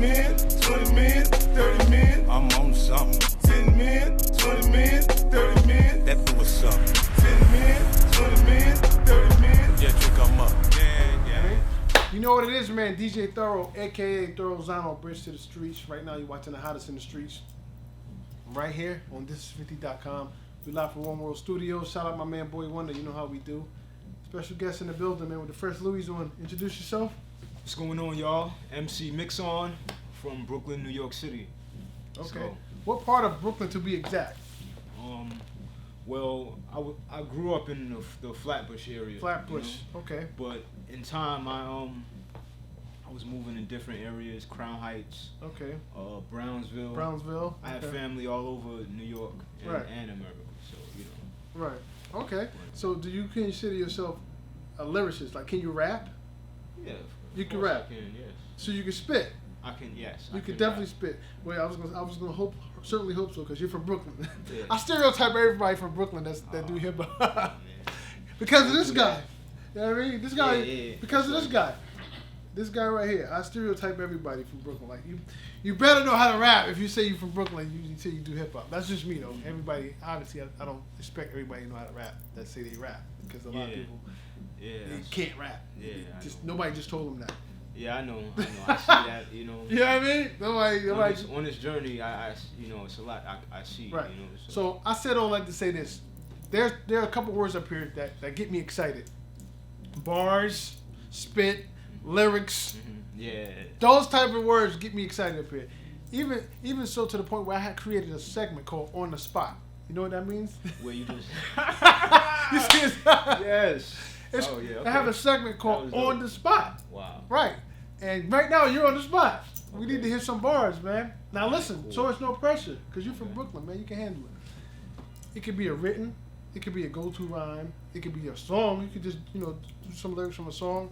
men, 20 men, 30 men. I'm on something. 10 men, 20 men, 30 men. That fool was something. 10 men, 20 men, 30 men. Yeah, drink 'em up. Yeah. You know what it is, man. DJ Thoro, a.k.a. Thorozano, Bridge to the Streets. Right now, you're watching the hottest in the streets. Right here on thisis50.com. We live from One World Studios. Shout out my man, Boy Wonder. You know how we do. Special guest in the building, man, with the Fresh Louis on. Introduce yourself. What's going on, y'all? MC Mixson from Brooklyn, New York City. Okay. So, what part of Brooklyn, to be exact? Well, I grew up in the Flatbush area. Flatbush, you know? Okay. But in time, I was moving in different areas, Crown Heights. Okay. Brownsville. I have family all over New York and America, so you know. Right. Okay. So, do you consider yourself a lyricist? Like, can you rap? Yeah. You can rap. I can, yes. So you can spit. I can, yes. You can definitely spit. Well, I was gonna certainly hope so, because you're from Brooklyn. Yeah. I stereotype everybody from Brooklyn that do hip hop because of this guy. You know what I mean? This guy, because of this guy. This guy right here. I stereotype everybody from Brooklyn. Like you better know how to rap if you say you're from Brooklyn. You say you do hip hop. That's just me though. Everybody, obviously, I don't expect everybody to know how to rap that say they rap, because a lot of people they can't rap. Yeah, Nobody just told them that. Yeah, I know. I see that, you know. You know what I mean? Nobody. On this journey, I you know, it's a lot I see. Right. You know, so I said all that to say this. There are a couple words up here that get me excited. Bars, spit, lyrics. Mm-hmm. Yeah. Those type of words get me excited up here. Even so, to the point where I had created a segment called On the Spot. You know what that means? Where you just. You see it? Yes. Okay. I have a segment called On the Spot. Wow. Right. And right now you're on the spot. Okay. We need to hit some bars, man. Now listen, cool. So it's no pressure, because you're from Brooklyn, man. You can handle it. It could be a written, it could be a go-to rhyme, it could be a song. You could just, you know, do some lyrics from a song.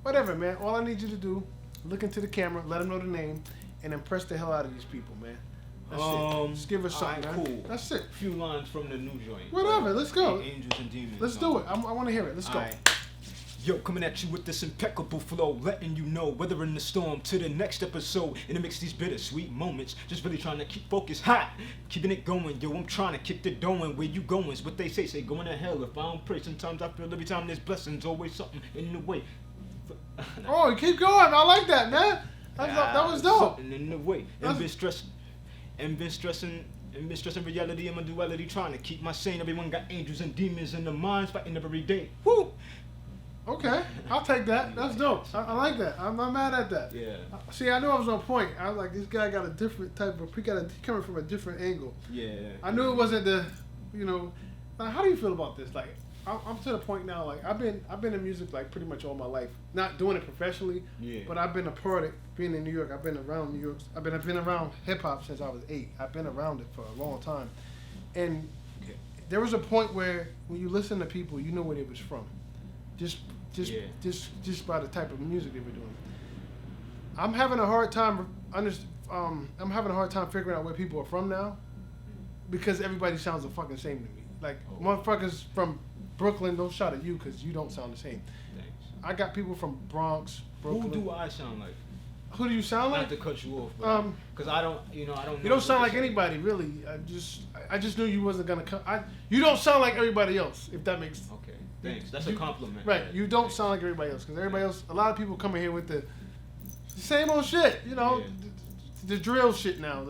Whatever, man. All I need you to do, look into the camera, let them know the name, and impress the hell out of these people, man. That's it. Just give us something, man. Cool. That's it. A few lines from the new joint. Whatever, let's go. Angels and Demons. Let's do it. I want to hear it. Let's go. Right. Yo, coming at you with this impeccable flow, letting you know, weathering the storm to the next episode. In the mix, these bittersweet moments, just really trying to keep focus hot, keeping it going. Yo, I'm trying to keep the doing. Where you going? Is what they say going to hell. If I don't pray, sometimes I feel every time there's blessings, always something in the way. Oh, keep going. I like that, man. That was dope. Something in the way. And been stressing reality and my duality, trying to keep my sane. Everyone got angels and demons in the minds, fighting every day. Woo! Okay, I'll take that. That's dope. I like that. I'm not mad at that. Yeah. See, I knew I was on point. I was like, this guy got a different type of. He coming from a different angle. Yeah. I knew it wasn't the, you know. Like, how do you feel about this? Like, I'm to the point now. Like, I've been in music like pretty much all my life. Not doing it professionally. Yeah. But I've been a part of being in New York. I've been around New York. I've been around hip hop since I was 8. I've been around it for a long time, and there was a point where when you listen to people, you know where they was from. Just by the type of music they were doing. I'm having a hard time figuring out where people are from now, because everybody sounds the fucking same to me. Like, motherfuckers from Brooklyn, no shot at you, because you don't sound the same. Thanks. I got people from Bronx, Brooklyn. Who do I sound like? Who do you sound like? Not to cut you off, because I don't know. You don't sound like anybody, really. I just knew you wasn't gonna come. You don't sound like everybody else, if that makes. Okay. Thanks. That's a compliment. Right. You don't sound like everybody else, because everybody else, a lot of people come in here with the same old shit, you know, the drill shit now.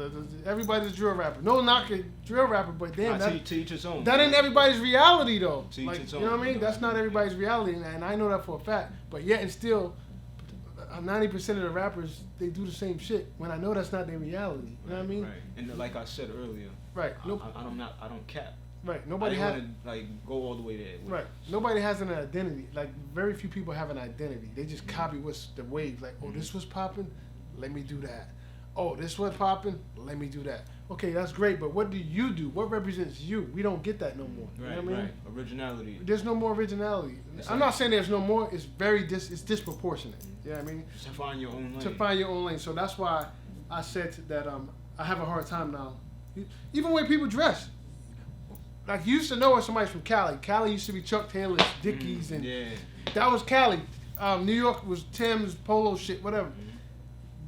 Everybody's a drill rapper. No knocking drill rapper, but damn, to each his own. That ain't everybody's reality though. To each its own. You know what I mean? That's not everybody's reality, and I know that for a fact. But yet and still, 90% of the rappers, they do the same shit when I know that's not their reality. You know what I mean? Right. And like I said earlier, right. I don't cap. Right. Nobody has to like go all the way there. Right. Nobody has an identity. Like, very few people have an identity. They just copy what's the wave. Like, oh, this was popping, let me do that. Oh, this was popping, let me do that. Okay, that's great, but what do you do? What represents you? We don't get that no more. Right. You know what I mean? Right. Originality. There's no more originality. I'm not saying there's no more. It's it's disproportionate. You know what I mean? To find your own lane. To find your own lane. So that's why I said that I have a hard time now. Even when people dress. Like, you used to know when somebody's from Cali. Cali used to be Chuck Taylor's, Dickies, and that was Cali. New York was Tim's, Polo shit, whatever.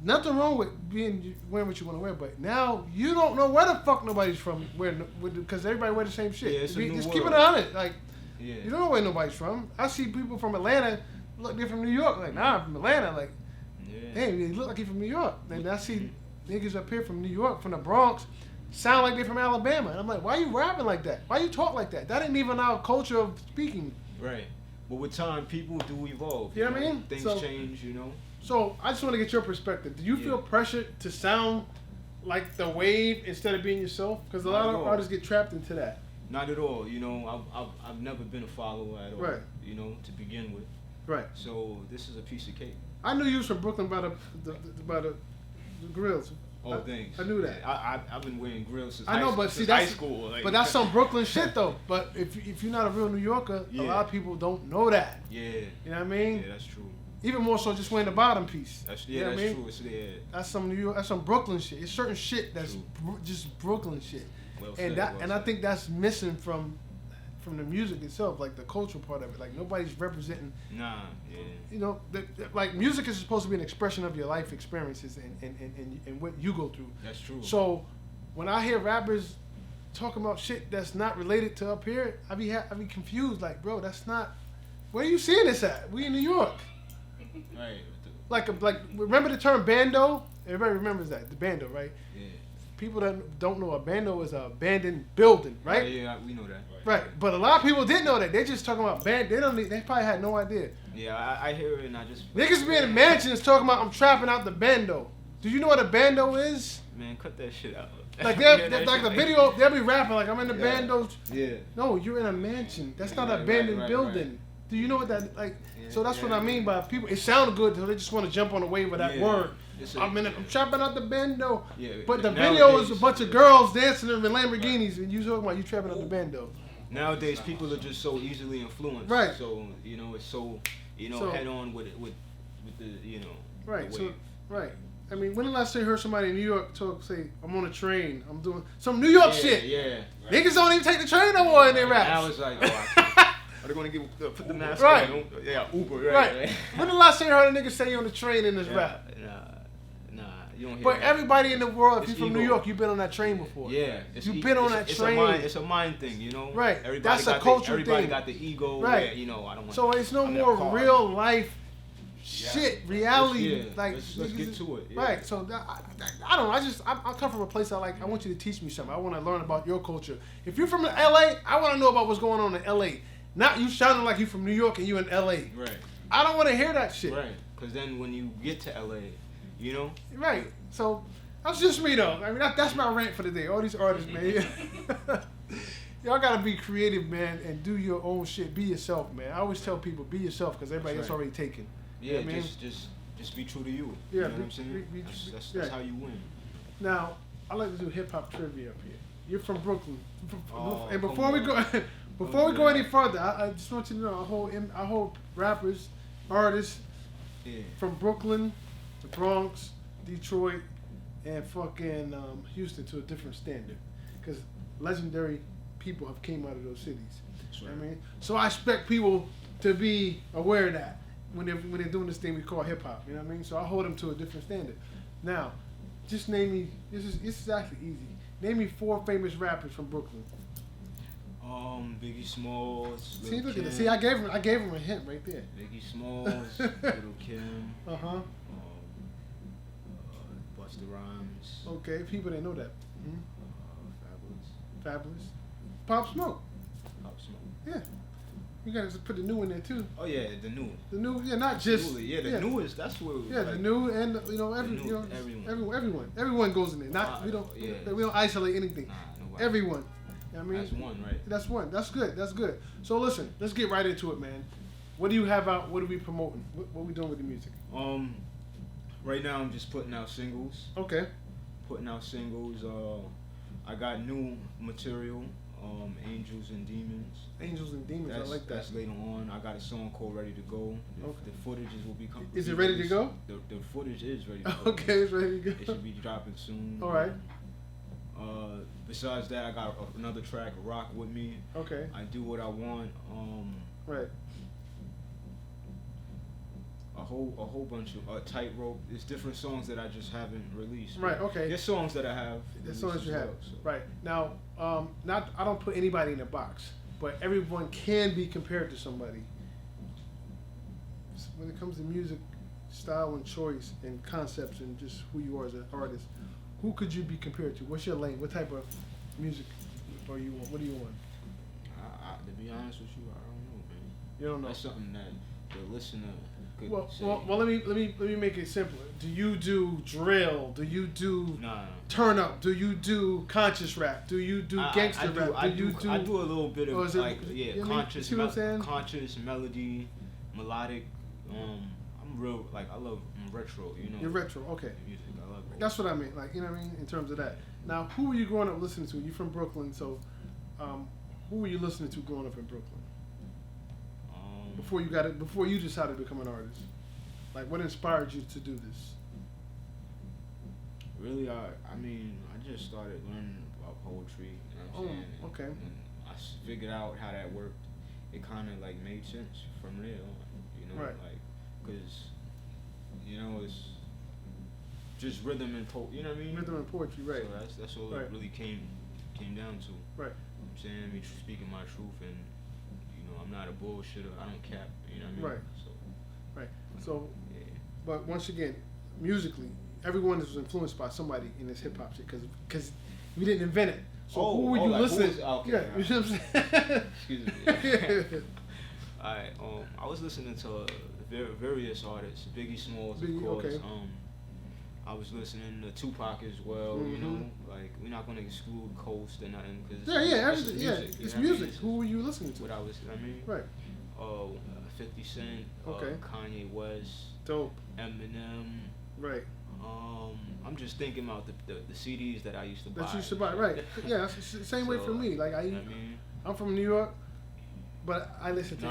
nothing wrong with wearing what you want to wear, but now you don't know where the fuck nobody's from, because everybody wear the same shit. Yeah, it's a new just world. keep it on it. Like, Yeah. you don't know where nobody's from. I see people from Atlanta look they're from New York. Like, nah, I'm from Atlanta. Like, damn, they look like you're from New York. And I see niggas up here from New York, from the Bronx, sound like they're from Alabama. And I'm like, why you rapping like that? Why you talk like that? That ain't even our culture of speaking. Right. But with time, people do evolve. You know what I mean? Things change, you know. So I just want to get your perspective. Do you feel pressured to sound like the wave instead of being yourself? Because a lot of artists get trapped into that. Not at all. You know, I've never been a follower at all. Right. You know, to begin with. Right. So this is a piece of cake. I knew you was from Brooklyn by the grills. Thanks. I knew that. I've been wearing grills since that's high school. Like, but that's some Brooklyn shit though. But if you're not a real New Yorker, a lot of people don't know that. Yeah. You know what I mean? Yeah, that's true. Even more so, just wearing the bottom piece. That's you know that's what I mean? true. It's, That's some New York. That's some Brooklyn shit. It's certain shit that's just Brooklyn shit. Well And said, I think that's missing from the music itself, like the cultural part of it. Like nobody's representing. Nah. Yeah. You know, like music is supposed to be an expression of your life experiences and what you go through. That's true. So when I hear rappers talking about shit that's not related to up here, I be confused. Like, bro, that's not. Where are you seeing this at? We in New York. Right. Like remember the term bando? Everybody remembers that, the bando, right? Yeah. People that don't know, a bando is a abandoned building, right? Yeah, we know that. Right, but a lot of people didn't know that. They just talking about band. They probably had no idea. Yeah, I hear it and I just. Niggas be in the mansions talking about I'm trapping out the bando. Do you know what a bando is? Man, cut that shit out. Like like the video, they'll be rapping like I'm in the bandos. Yeah. No, you're in a mansion. That's not an abandoned building. Right. Do you know what that like? So that's what I mean by people. It sounded good, so they just want to jump on the wave of that word. I'm trapping out the bando. Yeah, but the video is a bunch of girls dancing in Lamborghinis, and you talking about you trapping out the bando. Nowadays, people are just so easily influenced. Right. So you know, it's so head on with the Right. The So wave. right. I mean, when the last time you heard somebody in New York say, "I'm on a train, I'm doing some New York shit"? Yeah. Right. Niggas don't even take the train no more in their raps. Now it's like, are they gonna put the mask on? Yeah, Uber. Right. When the last time you heard a nigga say you on the train in this rap? Nah, you don't hear But that. everybody in the world, if It's you're from ego. New York, you've been on that train before. Yeah, you've been on that train. It's a mind thing, you know. Right. Everybody That's a got cultural everybody thing. got the ego. Right. Where, I don't want. So it's no more real life shit, reality. Let's get to it. Yeah. Right. So I don't know. I come from a place I like. I want you to teach me something. I want to learn about your culture. If you're from LA, I want to know about what's going on in LA. Not you sounding like you from New York and you in LA. Right. I don't want to hear that shit. Right. Because then when you get to LA, you know. Right. So that's just me though. I mean that's my rant for the day. All these artists, man. Y'all gotta be creative, man, and do your own shit. Be yourself, man. I always tell people, be yourself, because everybody else already taken. Yeah, you know what I mean? just be true to you. Yeah, you know what I'm saying? That's how you win. Now, I like to do hip hop trivia up here. You're from Brooklyn, and before we go any further, I just want you to know I hold rappers, artists from Brooklyn, the Bronx, Detroit, and fucking Houston to a different standard, because legendary people have came out of those cities. Right. You know what I mean, so I expect people to be aware of that when they're doing this thing we call hip hop. You know what I mean? So I hold them to a different standard. Now, just name me. This is actually easy. Name me 4 famous rappers from Brooklyn. Biggie Smalls. See, look at this. See, I gave him a hint right there. Biggie Smalls, Little Kim. Busta Rhymes. Okay, people didn't know that. Fabulous. Pop Smoke. Yeah. You gotta just put the new in there too. Oh yeah, the new. The new, not just. Absolutely. Yeah, the newest. That's what. Yeah, the new and everyone goes in there. Not we don't isolate anything. Nobody. Everyone. You know what I mean? That's one, right? That's one. That's good. That's good. So listen, let's get right into it, man. What do you have out? What are we promoting? What are we doing with the music? Right now I'm just putting out singles. Okay. Putting out singles. I got new material. Angels and Demons. Angels and Demons. I like that. That's later on. I got a song called Ready to Go. The footages will be coming. Is it ready to go? The footage is ready to go. Okay, it's ready to go. It should be dropping soon. All right. Besides that, I got another track, Rock With Me. Okay. I Do What I Want. Right. a whole bunch of Tightrope. It's different songs that I just haven't released. Right. Okay. There's songs that I have. There's songs you have. So. Right. Now, not I don't put anybody in a box, but everyone can be compared to somebody. When it comes to music, style and choice and concepts and just who you are as an artist, who could you be compared to? What's your lane? What type of music are you on? What do you want? To be honest with you, I don't know, man. You don't know. That's something that the listener could say. Well, let me make it simpler. Do you do drill? Do you do turn up? Do you do conscious rap? Do you do gangster rap? I do a little bit of conscious, you know what I'm saying? conscious melody, melodic. I'm real I'm retro. You know. You're retro, okay. Music, I love it. That's what I mean. Like, you know what I mean, in terms of that. Now, who were you growing up listening to? You from Brooklyn, so who were you listening to growing up in Brooklyn? Before you decided to become an artist, like what inspired you to do this? Really, I just started learning about poetry. You know what I'm saying? Okay. And I figured out how that worked. It kind of like made sense from there on. You know, right. because it's just rhythm and you know what I mean? Rhythm and poetry, right? So that's all it really came down to. Right. I'm saying, speaking my truth, and I'm not a bullshitter. I don't cap. You know what I mean? Right. So, yeah. But once again, musically, everyone is influenced by somebody in this hip hop shit because we didn't invent it. So who were you listening? Okay, yeah, you know what I'm saying? Excuse me. Alright. I was listening to various artists, Biggie Smalls, of course. Okay. I was listening to Tupac as well. Mm-hmm. You know, like we're not gonna exclude Coast or nothing because everything. Music, it's music. Who were you listening to? What I was, right. 50 Cent, okay. Kanye West, dope, Eminem. Right. I'm just thinking about the CDs that I used to buy. That you used to buy, right? Yeah, it's the same way for me. Like I'm from New York, but I listen to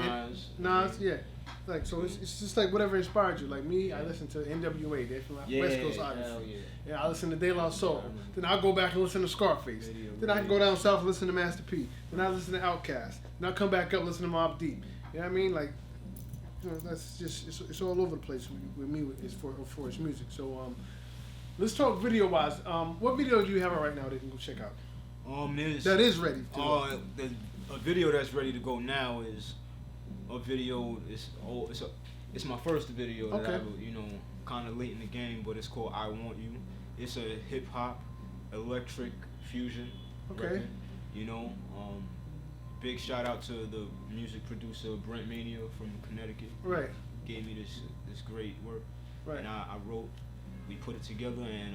Nas. Yeah. Like so, it's just like whatever inspired you. Like me, I listen to NWA. They're from West Coast, obviously. Yeah, I listen to De La Soul. Then I go back and listen to Scarface. Then I can go down south and listen to Master P. Then I listen to Outkast. Then I come back up and listen to Mobb Deep. You know what I mean? Like, that's just it's all over the place with me. It's for its music. So let's talk video wise. What video do you have right now that you can go check out? That is ready. A video that's ready to go now is a video. It's my first video that I kind of late in the game, but it's called I Want You. It's a hip hop electric fusion. Okay. Record. Big shout out to the music producer Brent Mania from Connecticut. Right. Gave me this great work. Right. And I wrote. We put it together and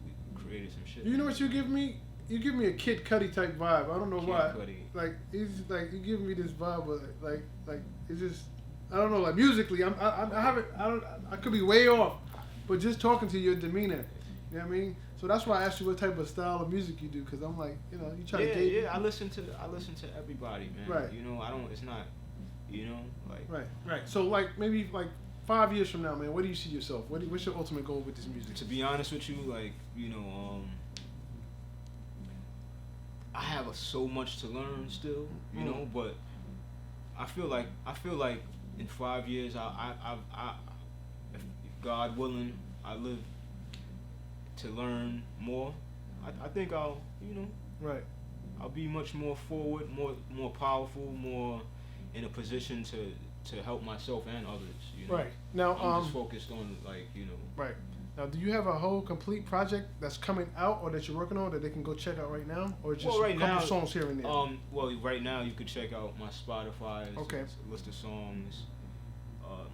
we created some shit. You know what you give me? You give me a Kid Cudi type vibe. I don't know why. Cudi. Like he's like you give me this vibe of like it's just I don't know, like musically I could be way off, but just talking to your demeanor, you know what I mean? So that's why I asked you what type of style of music you do, because I'm like, you try to gauge. Yeah, I listen to everybody, man. Right. It's not, like. Right. So like maybe like 5 years from now, man, where do you see yourself? What's your ultimate goal with this music? To be honest with you, like, I have so much to learn still, you know, but I feel like in 5 years, if God willing, I live to learn more. I think I'll, right. I'll be much more forward, more powerful, more in a position to help myself and others. Right. Now, I'm just focused on Right. Now, do you have a whole complete project that's coming out or that you're working on that they can go check out right now, or just a couple songs here and there? Well, right now you could check out my Spotify. Okay. It's a list of songs.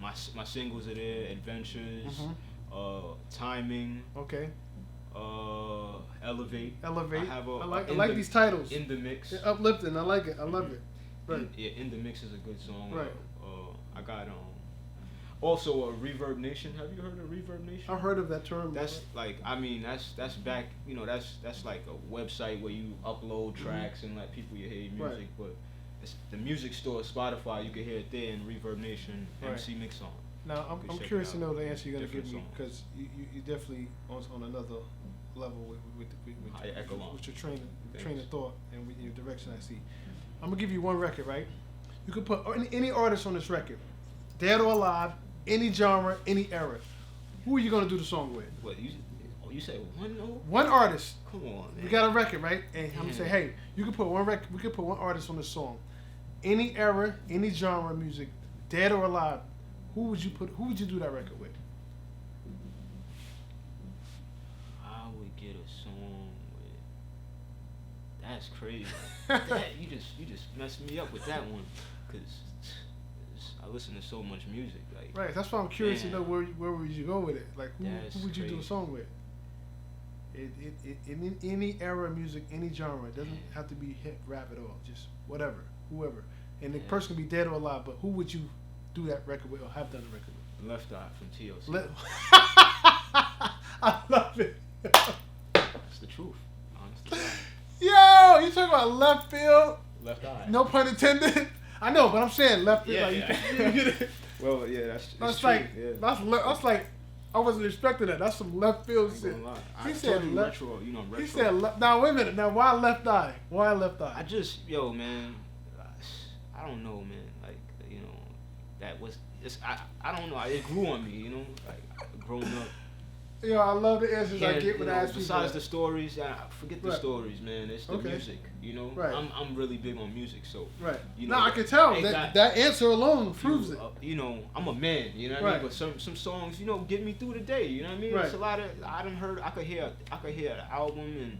My singles are there. Adventures. Timing. Okay. Elevate. I like these titles. In the Mix. They're uplifting. I like it. I love it. Right. In the Mix is a good song. Right. I got also a Reverb Nation. Have you heard of Reverb Nation? I've heard of that term. That's like that's back. That's like a website where you upload tracks and let people hear your music. Right. But it's the music store, Spotify. You can hear it there in Reverb Nation. MC Mixson. Now I'm curious to know the answer you're gonna give me, because you definitely on another level with your train of thought and with your direction. I see. I'm gonna give you one record, right? You could put any artist on this record, dead or alive, any genre, any era. Who are you gonna do the song with? What you said one? One artist. Come on, man. We got a record, right? And I'm gonna say, hey, you can put one record. We can put one artist on the song. Any era, any genre of music, dead or alive. Who would you do that record with? I would get a song with. That's crazy. You just messed me up with that one, cause I listen to so much music. Like, right. That's why I'm curious to know where would you go with it? Like who would you do a song with? In any era of music, any genre. It doesn't have to be hip rap at all. Just whatever, whoever. And the person can be dead or alive, but who would you do that record with or have done the record with? Left Eye from TLC. I love it. That's the truth, honestly. Yo, you talking about left field? Left Eye. No pun intended. I know, but I'm saying left field. Yeah, like, yeah. You get it? Well, yeah, that's true. Like, yeah. that's like, I wasn't expecting that. That's some left field shit. He said left. Retro, retro. He said left. Now wait a minute. Now why left eye? Why left eye? I just, man. I don't know, man. Like, that was. I don't know. It grew on me, like growing up. Yo, I love the answers I get when I ask people. Besides the stories, forget the stories, man. It's the music, Right. I'm really big on music, so. Right. I can tell that answer alone proves it. I'm a man, you know what I mean? But some songs, get me through the day, you know what I mean? Right. It's a lot of I could hear the album and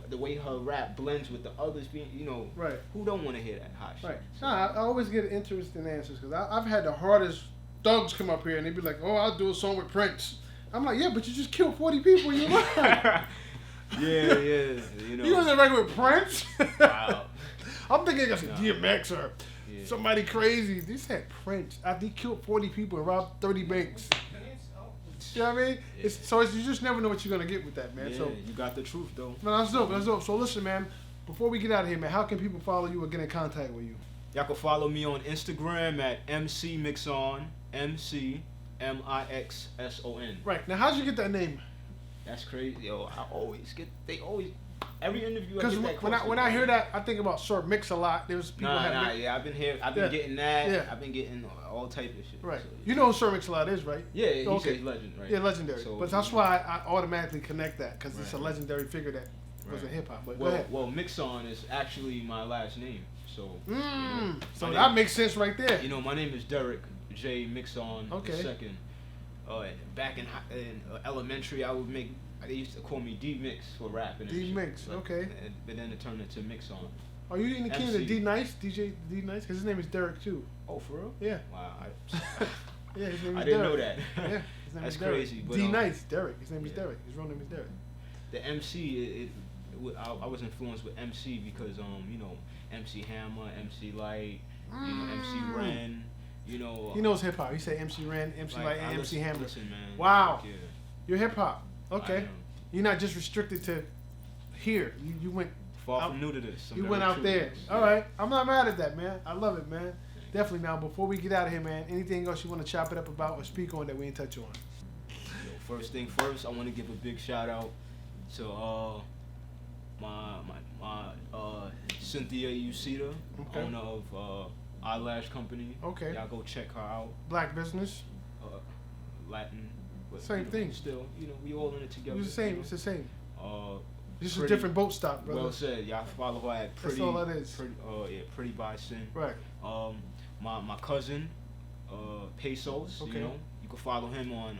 the way her rap blends with the others being, Right. Who don't want to hear that hot shit? Right. So. I always get interesting answers because I've had the hardest thugs come up here and they be like, "Oh, I'll do a song with Prince." I'm like, yeah, but you just killed 40 people in your life. Yeah. You was in a record with Prince? Wow. I'm thinking of DMX or somebody crazy. They said Prince. After he killed 40 people and robbed 30 banks. You know what I mean? Yeah. You just never know what you're going to get with that, man. Yeah, so you got the truth, though. Man, that's dope. So listen, man, before we get out of here, man, how can people follow you or get in contact with you? Y'all can follow me on Instagram at MC Mixson, MixSon. Right. Now, how'd you get that name? That's crazy. Yo, every interview I get that Because when I hear that, I think about Sir Mix a lot. There's people yeah, I've been getting that. Yeah. I've been getting all type of shit. Right. So, you know who Sir Mix a lot is, right? Yeah, he's a legend, right? Yeah, legendary. So, but that's why I automatically connect that, because it's a legendary figure that was in hip-hop. But go ahead. Well, Mixson is actually my last name. So, so that makes sense right there. My name is Derek J. Mixson II. Back in elementary, they used to call me D-Mix for rap. D-Mix, okay. But then it turned into Mixon. Are you in the king of D-Nice? DJ D-Nice? Because his name is Derek, too. Oh, for real? Yeah. Wow. Yeah, his name is Derek. I didn't know that. Yeah, his name That's is Derek. crazy. But, D-Nice, Derek. His name is Derek. His real name is Derek. The MC, I was influenced with MC because, MC Hammer, MC Light, MC Ren. He knows hip hop. He said MC Ren, MC Light, and MC Hammer. Listen, man. Wow. Yeah. You're hip hop. Okay. You're not just restricted to here. You went far from new to this. You went out there. Yeah. All right. I'm not mad at that, man. I love it, man. Definitely. Now, before we get out of here, man, anything else you want to chop it up about or speak on that we ain't touch on? First thing first, I want to give a big shout out to my Cynthia Ucita, owner of Eyelash Company. Okay. Y'all go check her out. Black business. Latin. But, same thing. Still, we all in it together. It's the same. It's the same. Just a Pretty, different boat stop, brother. Well said. Y'all follow her at Pretty. That's all that is. Pretty by Sin. Right. My cousin, Pesos. Okay. You can follow him on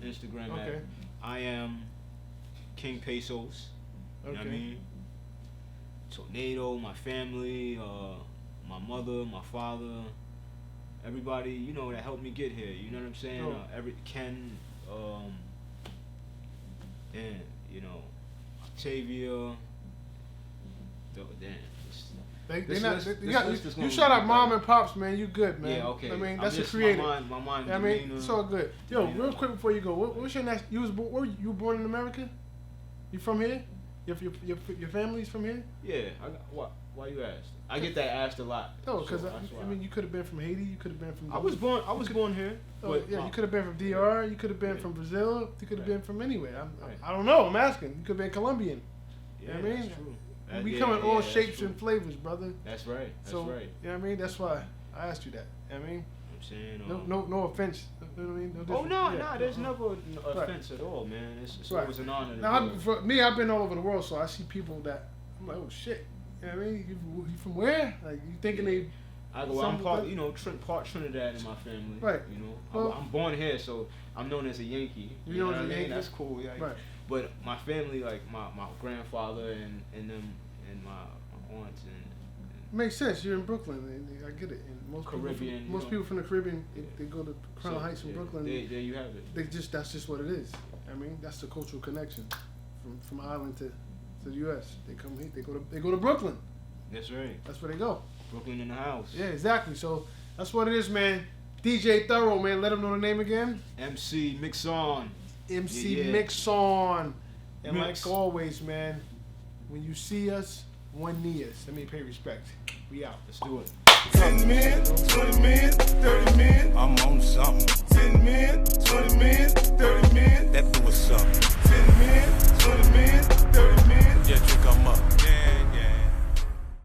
Instagram at I am King Pesos. You know what I mean? Tornado, my family, my mother, my father, everybody, that helped me get here. You know what I'm saying? Ken, and Octavia. You shout out mom and pops, man. You good, man. Yeah, okay. I mean, that's a creative. My mind. I mean, it's all good. Yo, real quick before you go, what's your next? You were born in America? You from here? Your family's from here? Yeah. Why you asked? I get that asked a lot. No, because you could have been from Haiti. You could have been from. I was born here. But yeah, you could have been from DR. You could have been from Brazil. You could have been from anywhere. I don't know. I'm asking. You could have been Colombian. Yeah, you know what I mean? That's true. We come in all shapes and flavors, brother. That's right. You know what I mean? That's why I asked you that. You know what I mean? saying? No offense. You know what I mean? Oh no, there's never offense at all, man. It's always an honor. Now, for me, I've been all over the world, so I see people that I'm like, oh shit. You know what I mean? You from where? Like you thinking they? I'm part, part Trinidad in my family. Right. Well, I'm born here, so I'm known as a Yankee. You know what I mean? That's cool. Yeah. Right. But my family, like my grandfather and them and my aunts and makes sense. You're in Brooklyn. I get it. And most Caribbean. People from the Caribbean, they go to Crown Heights in Brooklyn. There you have it. That's just what it is. I mean, that's the cultural connection from Ireland to the U.S. They come here. They go to Brooklyn. That's right. That's where they go. Brooklyn in the house. Yeah, exactly. So that's what it is, man. DJ Thoro, man. Let them know the name again. MC Mixson. MC Mixson. And like always, man, when you see us, one knee us. Let me pay respect. We out. Let's do it. 10 men, 20 men, 30 men. I'm on something. 10 men, 20 men, 30 men. That do